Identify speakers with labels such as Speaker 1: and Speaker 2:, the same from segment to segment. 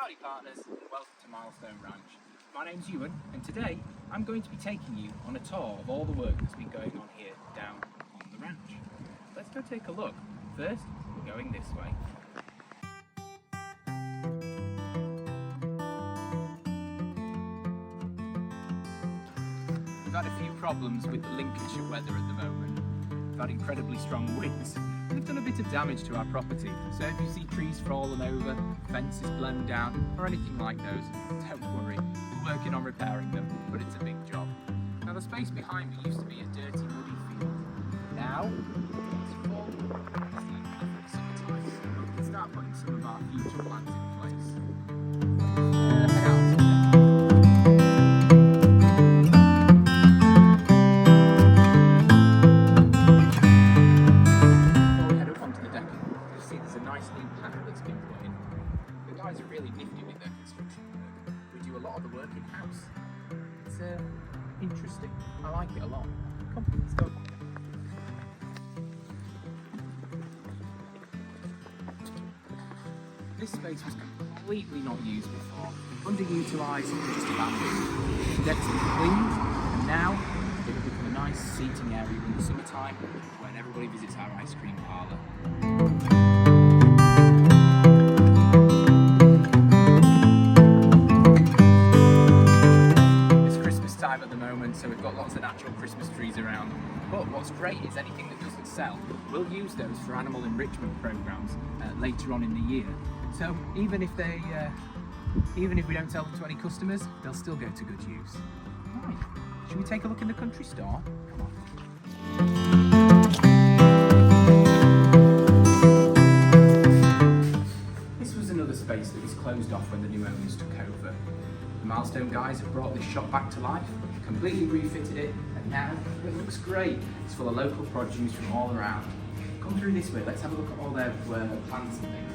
Speaker 1: Howdy partners, and welcome to Milestone Ranch. My name's Ewan, and today I'm going to be taking you on a tour of all the work that's been going on here down on the ranch. Let's go take a look. First, we're going this way. We've had a few problems with the Lincolnshire weather at the moment. We've had incredibly strong winds. They've done a bit of damage to our property, so if you see trees fallen over, fences blown down, or anything like those, don't worry, we're working on repairing them, but it's a big job. Now the space behind me used to be a dirty, muddy field. Now, it's full, it's the perfect summertime, so we can start putting some of our future plans in place. Head out. Guys are really nifty with their construction work. We do a lot of the work in-house. It's interesting. I like it a lot. Come, let's go. This space was completely not used before. Underutilised and just abandoned. The decks have been cleaned, and now it will become a nice seating area in the summertime when everybody visits our ice cream parlour. At the moment, so we've got lots of natural Christmas trees around, but what's great is anything that doesn't sell, we'll use those for animal enrichment programs later on in the year. So even if we don't sell them to any customers, they'll still go to good use. Right, should we take a look in the country store? Come on. This was another space that was closed off when the new owners took over. The Milestone guys have brought this shop back to life, completely refitted it, and now it looks great. It's full of local produce from all around. Come through this way, let's have a look at all their plants and things.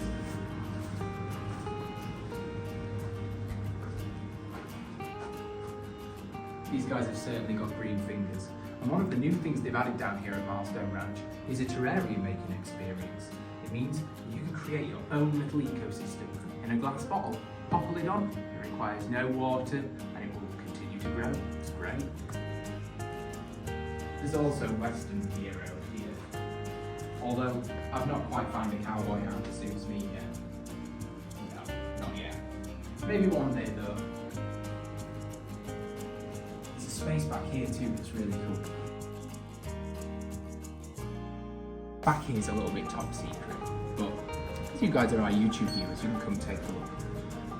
Speaker 1: These guys have certainly got green fingers. And one of the new things they've added down here at Milestone Ranch is a terrarium making experience. It means you can create your own little ecosystem in a glass bottle. Pop a lid on, it requires no water and it will continue to grow. It's great. There's also Western Hero here. Although I've not quite found a cowboy hat that suits me yet. No, not yet. Maybe one day though. There's a space back here too that's really cool. Back here is a little bit top secret, but if you guys are our YouTube viewers, you can come take a look.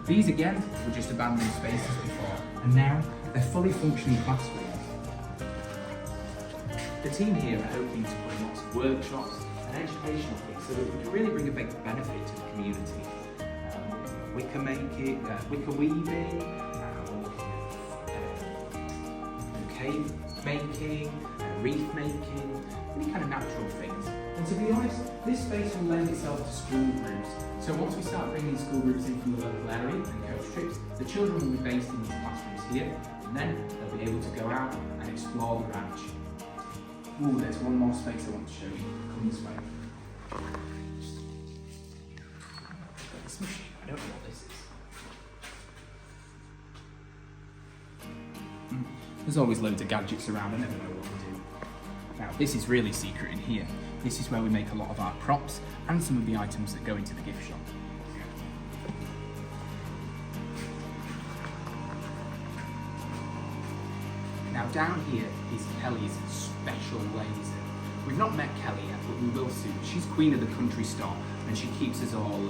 Speaker 1: These again were just abandoned spaces before, and now they're fully functioning classrooms. The team here are hoping to put in lots of workshops and educational things so that we can really bring a big benefit to the community. Wicker making, wicker weaving, cave making, reef making, any kind of natural things. And to be honest, this space will lend itself to school groups. So once we start bringing school groups in from the local area and coach trips, the children will be based in these classrooms here, and then they'll be able to go out and explore the ranch. Ooh, there's one more space I want to show you. Come this way. This machine, I don't know what this is. There's always loads of gadgets around, I never know what to do. Now, this is really secret in here. This is where we make a lot of our props and some of the items that go into the gift shop. Now down here is Kelly's special laser. We've not met Kelly yet, but we will soon. She's queen of the country store and she keeps us all,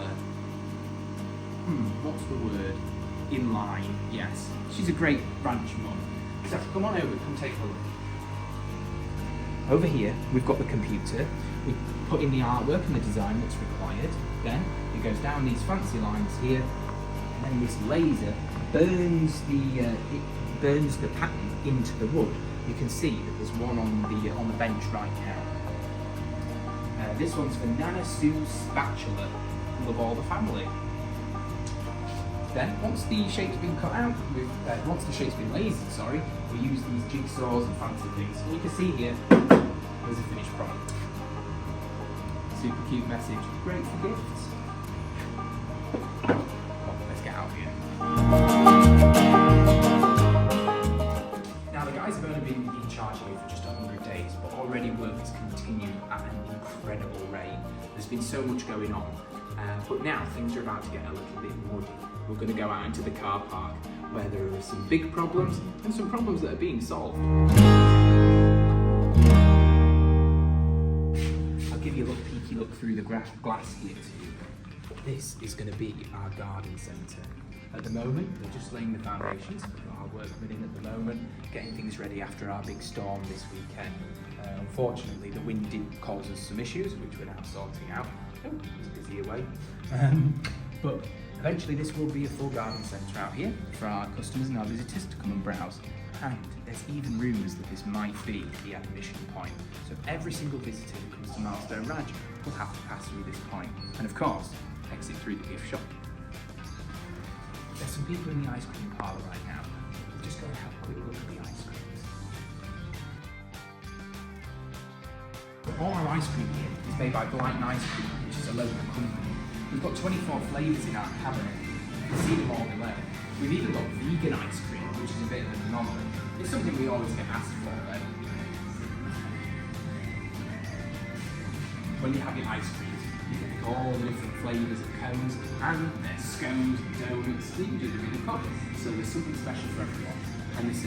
Speaker 1: what's the word? In line, yes. She's a great ranch mum. So come on over, come take a look. Over here, we've got the computer. We put in the artwork and the design that's required. Then it goes down these fancy lines here, and then this laser burns the pattern into the wood. You can see that there's one on the bench right now. This one's for Nana Sue's spatula. Love all the family. Then, once the shape's been cut out, once the shape's been lasered, sorry, we use these jigsaws and fancy things. And you can see here, there's a finished product. Super cute message, great for gifts. Let's get out of here. There's been so much going on. But now things are about to get a little bit muddy. We're going to go out into the car park where there are some big problems and some problems that are being solved. I'll give you a little peeky look through the glass here too. This is going to be our garden centre. At the moment, we're just laying the foundations. We've got our workmen in at the moment, getting things ready after our big storm this weekend. Unfortunately, the wind did cause us some issues, which we're now sorting out. Oh, it's busy away. But eventually this will be a full garden centre out here for our customers and our visitors to come and browse. And there's even rumours that this might be the admission point. So every single visitor who comes to Milestone Ranch will have to pass through this point. And of course, exit through the gift shop. There's some people in the ice cream parlour right now. We'll just go and have a quick look at the ice creams. All our ice cream here is made by Blight Ice Cream, which is a local company. We've got 24 flavours in our cabinet. You can see them all below. We've even got vegan ice cream, which is a bit of an anomaly. It's something we always get asked for, though. When you have your ice creams, you can pick all the different flavours of cones, and there's scones, donuts, you can do them in a cup. So there's something special for everyone. And this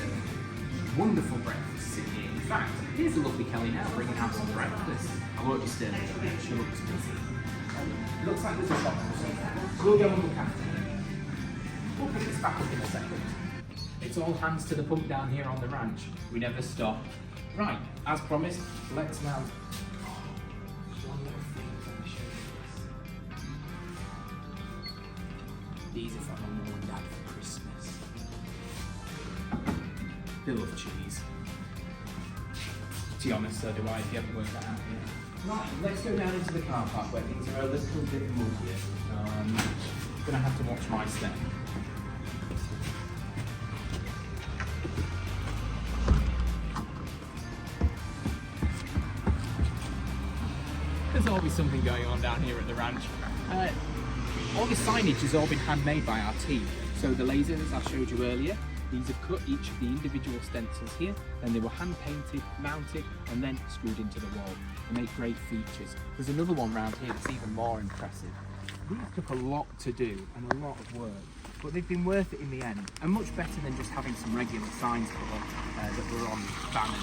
Speaker 1: wonderful breakfast in here. In fact, here's the lovely Kelly now bringing out some breakfast. I won't disturb her, she looks busy. It looks like there's a shop or something. We'll go and look after it. We'll pick this back up in a second. It's all hands to the pump down here on the ranch. We never stop. Right, as promised, let's now... One little thing, let me show you this. These are from my mum and dad for Christmas. They love cheese. To be honest, so do I, if you haven't worked that out yet. Right, let's go down into the car park where things are a little bit muddier. I'm going to have to watch my step. There's always something going on down here at the ranch. All the signage has all been handmade by our team. So the lasers, I showed you earlier, these are cut each of the individual stencils here, then they were hand painted, mounted, and then screwed into the wall. They make great features. There's another one round here that's even more impressive. These took a lot to do and a lot of work, but they've been worth it in the end, and much better than just having some regular signs put up that were on banners.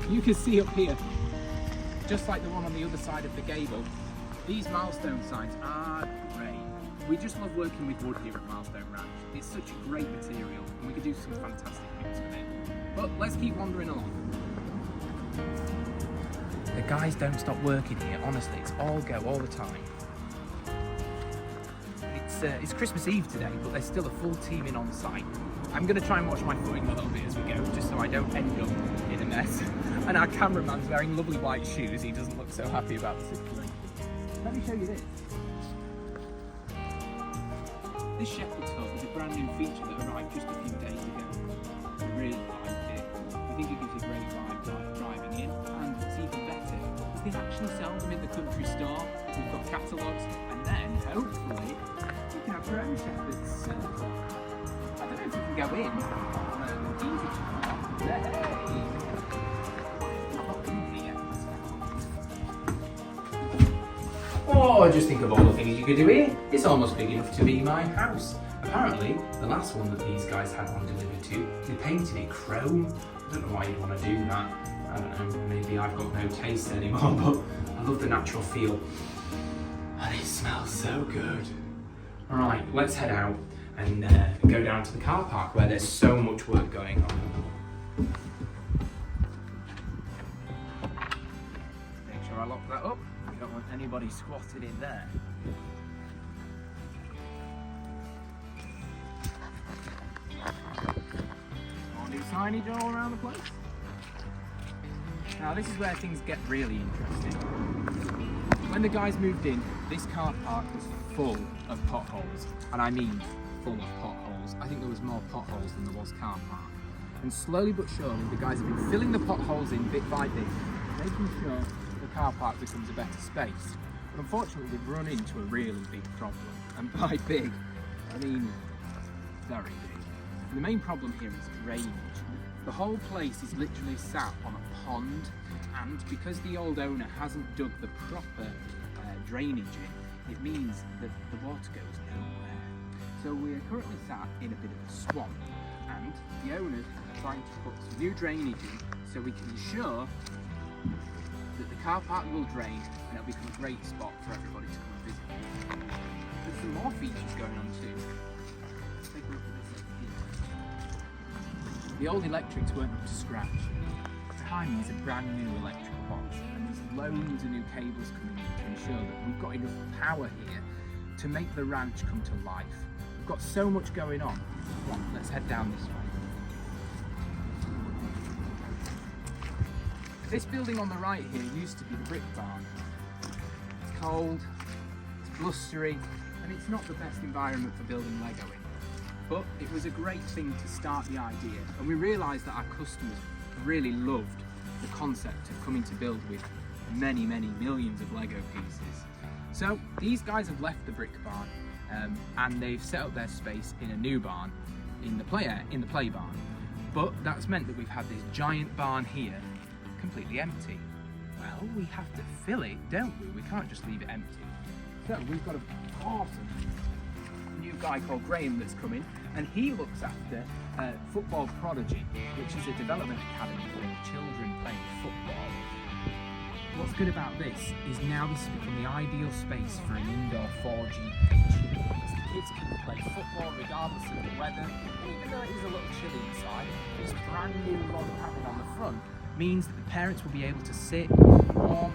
Speaker 1: You can see up here, just like the one on the other side of the gable, these milestone signs are great. We just love working with wood here at Milestone Ranch. It's such a great material and we can do some fantastic things with it. But let's keep wandering along. The guys don't stop working here, honestly, it's all go all the time. It's Christmas Eve today, but there's still a full team in on site. I'm going to try and watch my footing a little bit as we go, just so I don't end up in a mess. And our cameraman's wearing lovely white shoes, he doesn't look so happy about the situation. Let me show you this. This shepherd's hut is a brand new feature that arrived just a few days ago. We really like it. We think it gives a great vibe driving in, and it's even better. We can actually sell them in the country store. We've got catalogues, and then hopefully we can have our own shepherds. I don't know if we can go in. Oh, just think of all the things you could do here. It's almost big enough to be my house. Apparently, the last one that these guys had one delivered to, they painted it chrome. I don't know why you'd want to do that. I don't know, maybe I've got no taste anymore, but I love the natural feel. And it smells so good. Alright, let's head out and go down to the car park where there's so much work going on. Make sure I lock that up. We don't want anybody squatted in there. More new signage all around the place. Now this is where things get really interesting. When the guys moved in, this car park was full of potholes. And I mean full of potholes. I think there was more potholes than there was car park. And slowly but surely, the guys have been filling the potholes in bit by bit, making sure the car park becomes a better space. But unfortunately, they've run into a really big problem. And by big, I mean very big. And the main problem here is drainage. The whole place is literally sat on a pond, and because the old owner hasn't dug the proper drainage in, it means that the water goes nowhere. So we're currently sat in a bit of a swamp, and the owners are trying to put some new drainage in so we can ensure that the car park will drain and it'll become a great spot for everybody to come and visit. There's some more features going on too. Let's take a look at this here. The old electrics weren't up to scratch. Behind me is a brand new electric box, and there's loads of new cables coming in to ensure that we've got enough power here to make the ranch come to life. We've got so much going on. Right, let's head down this way. This building on the right here used to be the brick barn. It's cold, it's blustery, and it's not the best environment for building Lego in. But it was a great thing to start the idea, and we realised that our customers really loved the concept of coming to build with many, many millions of Lego pieces. So these guys have left the brick barn and they've set up their space in a new barn, in the play barn. But that's meant that we've had this giant barn here completely empty. Well, we have to fill it, don't we? We can't just leave it empty. So we've got an awesome new guy called Graham that's come in, and he looks after Football Prodigy, which is a development academy for children playing football. What's good about this is now this has become the ideal space for an indoor 4G pitch, because the kids can play football regardless of the weather, and even though it is a little chilly inside, this brand new log cabin on the front means that the parents will be able to sit in the warm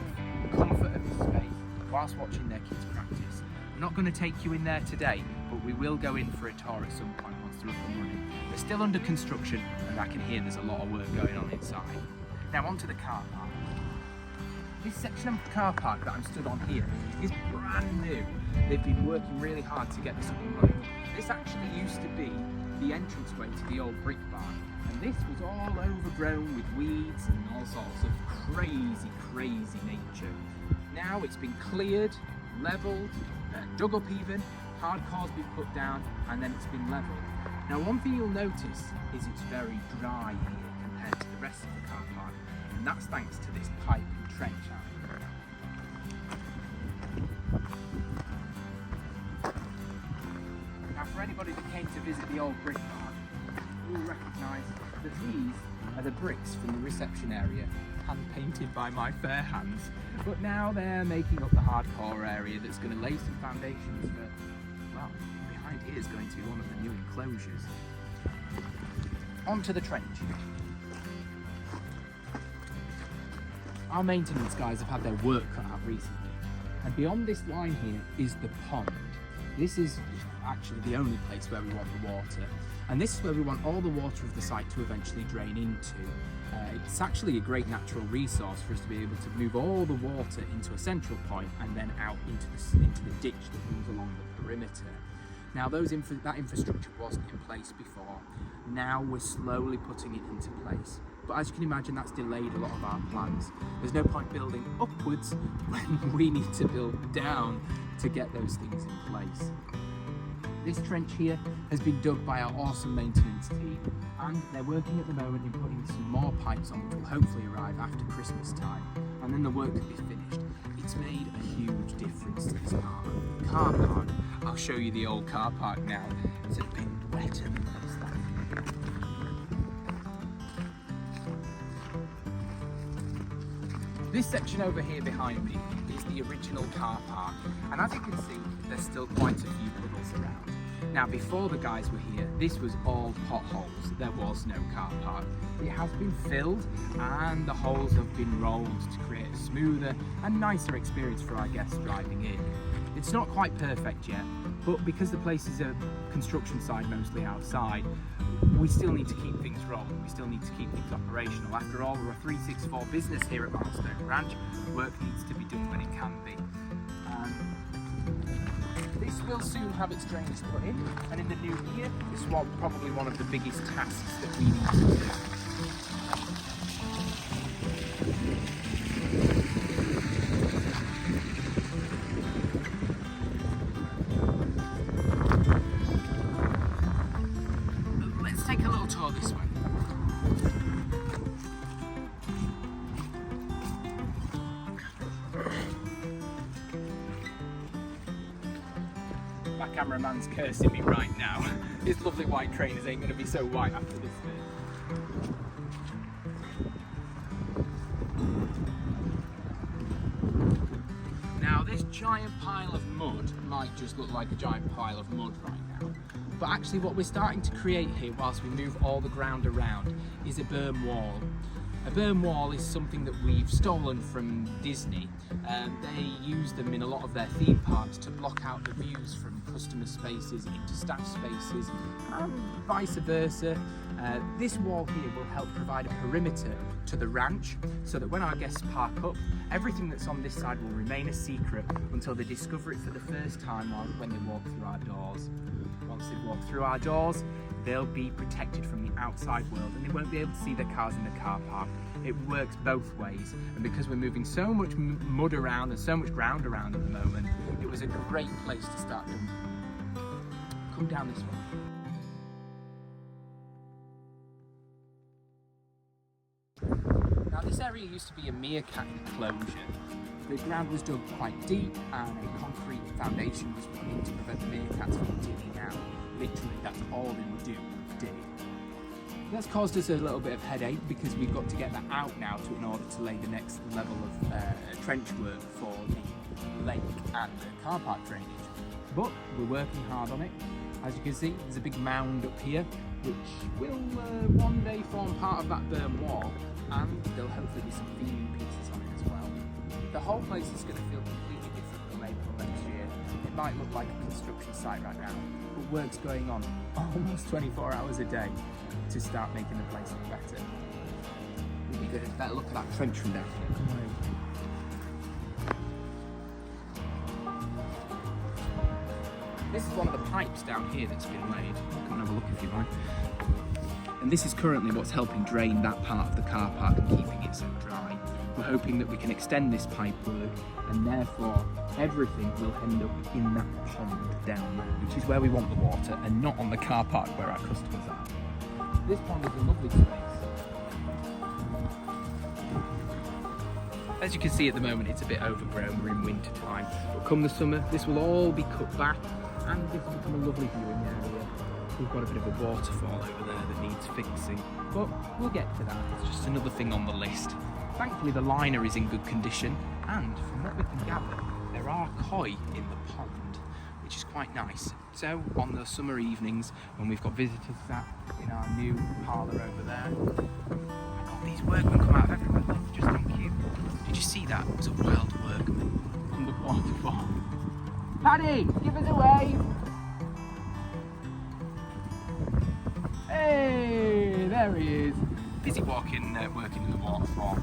Speaker 1: comfort of the space whilst watching their kids practice. I'm not going to take you in there today, but we will go in for a tour at some point once they're up and running. They're still under construction, and I can hear there's a lot of work going on inside. Now onto the car park. This section of the car park that I'm stood on here is brand new. They've been working really hard to get this up and running. This actually used to be the entranceway to the old brick barn, and this was all overgrown with weeds and all sorts of crazy nature. Now it's been cleared, levelled, dug up even, hardcore's been put down, and then it's been levelled. Now one thing you'll notice is it's very dry here compared to the rest of the car park, and that's thanks to this pipe and trench out here. Now for anybody that came to visit the old brick barn, you'll recognise that these are the bricks from the reception area, hand painted by my fair hands, but now they're making up the hardcore area that's going to lay some foundations for, well, behind here is going to be one of the new enclosures. Onto the trench. Our maintenance guys have had their work cut out recently, and beyond this line here is the pond. This is actually the only place where we want the water, and this is where we want all the water of the site to eventually drain into. It's actually a great natural resource for us to be able to move all the water into a central point and then out into the ditch that moves along the perimeter. Now that infrastructure wasn't in place before. Now we're slowly putting it into place. But as you can imagine, that's delayed a lot of our plans. There's no point building upwards when we need to build down to get those things in place. This trench here has been dug by our awesome maintenance team, and they're working at the moment in putting some more pipes on, which will hopefully arrive after Christmas time, and then the work will be finished. It's made a huge difference to this car park. I'll show you the old car park now. It's a bit wetter than this. This section over here behind me is the original car park, and as you can see, there's still quite a few puddles around. Now before the guys were here, this was all potholes. There was no car park. It has been filled and the holes have been rolled to create a smoother and nicer experience for our guests driving in. It's not quite perfect yet, but because the place is a construction site mostly outside, we still need to keep things rolling. We still need to keep things operational. After all, we're a 365 business here at Milestone Ranch. Work needs to be done when it can be. This will soon have its drainage put in, and in the new year, this is probably one of the biggest tasks that we need to do. Let's take a little tour this way. cameraman's cursing me right now. His lovely white trainers ain't going to be so white after this bit. Now this giant pile of mud might just look like a giant pile of mud right now, but actually what we're starting to create here whilst we move all the ground around is a berm wall. A berm wall is something that we've stolen from Disney. They use them in a lot of their theme parks to block out the views from customer spaces into staff spaces and vice versa. This wall here will help provide a perimeter to the ranch so that when our guests park up, everything that's on this side will remain a secret until they discover it for the first time when they walk through our doors. Once they've walked through our doors, they'll be protected from the outside world and they won't be able to see their cars in the car park. It works both ways, and because we're moving so much mud around and so much ground around at the moment, it was a great place to start doing. Come down this way. Now this area used to be a meerkat enclosure. The ground was dug quite deep and a concrete foundation was put in to prevent the meerkats from digging out. Literally, that's all they would do, dig. That's caused us a little bit of headache because we've got to get that out now in order to lay the next level of trench work for the lake and the car park drainage. But we're working hard on it. As you can see, there's a big mound up here which will one day form part of that berm wall, and there'll hopefully be some feeding pieces on it as well. The whole place is going to feel completely different from April next year. It might look like a construction site right now, but work's going on almost 24 hours a day to start making the place look better. We'll be good at that. Look at that trench from down here. Come on over. This is one of the pipes down here that's been laid. Come and have a look if you like. And this is currently what's helping drain that part of the car park and keeping it so dry. We're hoping that we can extend this pipe work and therefore everything will end up in that pond down there, which is where we want the water and not on the car park where our customers are. This pond is a lovely space. As you can see at the moment it's a bit overgrown, we're in winter time, but come the summer this will all be cut back and this will become a lovely viewing area. We've got a bit of a waterfall over there that needs fixing, but we'll get to that. It's just another thing on the list. Thankfully the liner is in good condition, and from what we can gather there are koi in the pond, which is quite nice. So on the summer evenings when we've got visitors sat in our new parlour over there, and all these workmen come out of everywhere, they're just on cue. Did you see that? It was a wild workman on the waterfall. Paddy, give us a wave! Hey, there he is. Busy working in the waterfall.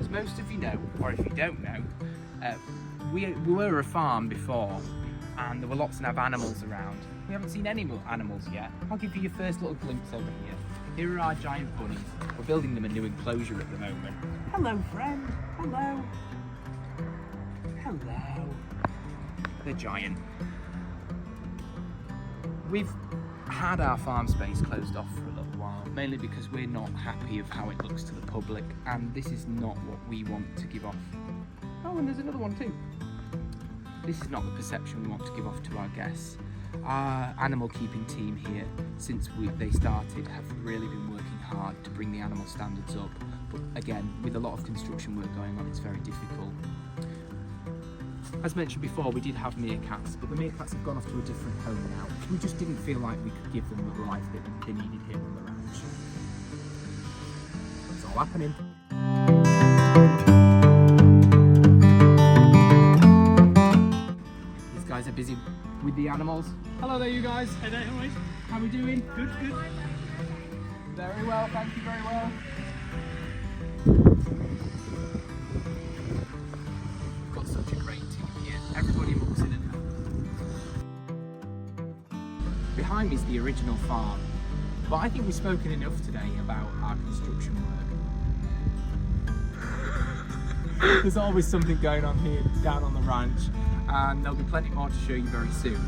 Speaker 1: As most of you know, or if you don't know, we were a farm before, and there were lots of animals around. We haven't seen any animals yet. I'll give you your first little glimpse over here. Here are our giant bunnies. We're building them a new enclosure at the moment. Hello, friend. Hello. Hello. They're giant. We've had our farm space closed off for a little while, mainly because we're not happy of how it looks to the public, and this is not what we want to give off. Oh, and there's another one too. This is not the perception we want to give off to our guests. Our animal keeping team here, since they started, have really been working hard to bring the animal standards up. But again, with a lot of construction work going on, it's very difficult. As mentioned before, we did have meerkats, but the meerkats have gone off to a different home now. We just didn't feel like we could give them the life that they needed here on the ranch. It's all happening. These guys are busy with the animals. Hello there, you guys.
Speaker 2: Hey there, how are you?
Speaker 1: How are we doing?
Speaker 2: Good, good.
Speaker 1: Very well, thank you very well. We've got such a great team here. Everybody looks in and out. Behind me is the original farm, but I think we've spoken enough today about our construction work. There's always something going on here down on the ranch, and there'll be plenty more to show you very soon.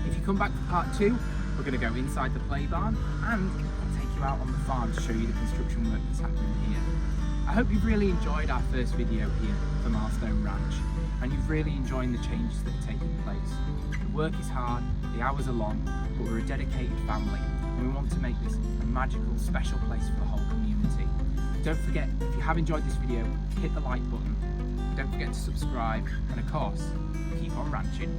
Speaker 1: If you come back for part 2, we're going to go inside the play barn and I'll take you out on the farm to show you the construction work that's happening here. I hope you've really enjoyed our first video here for Milestone Ranch, and you've really enjoyed the changes that are taking place. The work is hard, the hours are long, but we're a dedicated family, and we want to make this a magical, special place for the whole community. Don't forget, if you have enjoyed this video, hit the like button. Don't forget to subscribe, and of course, keep on ranching.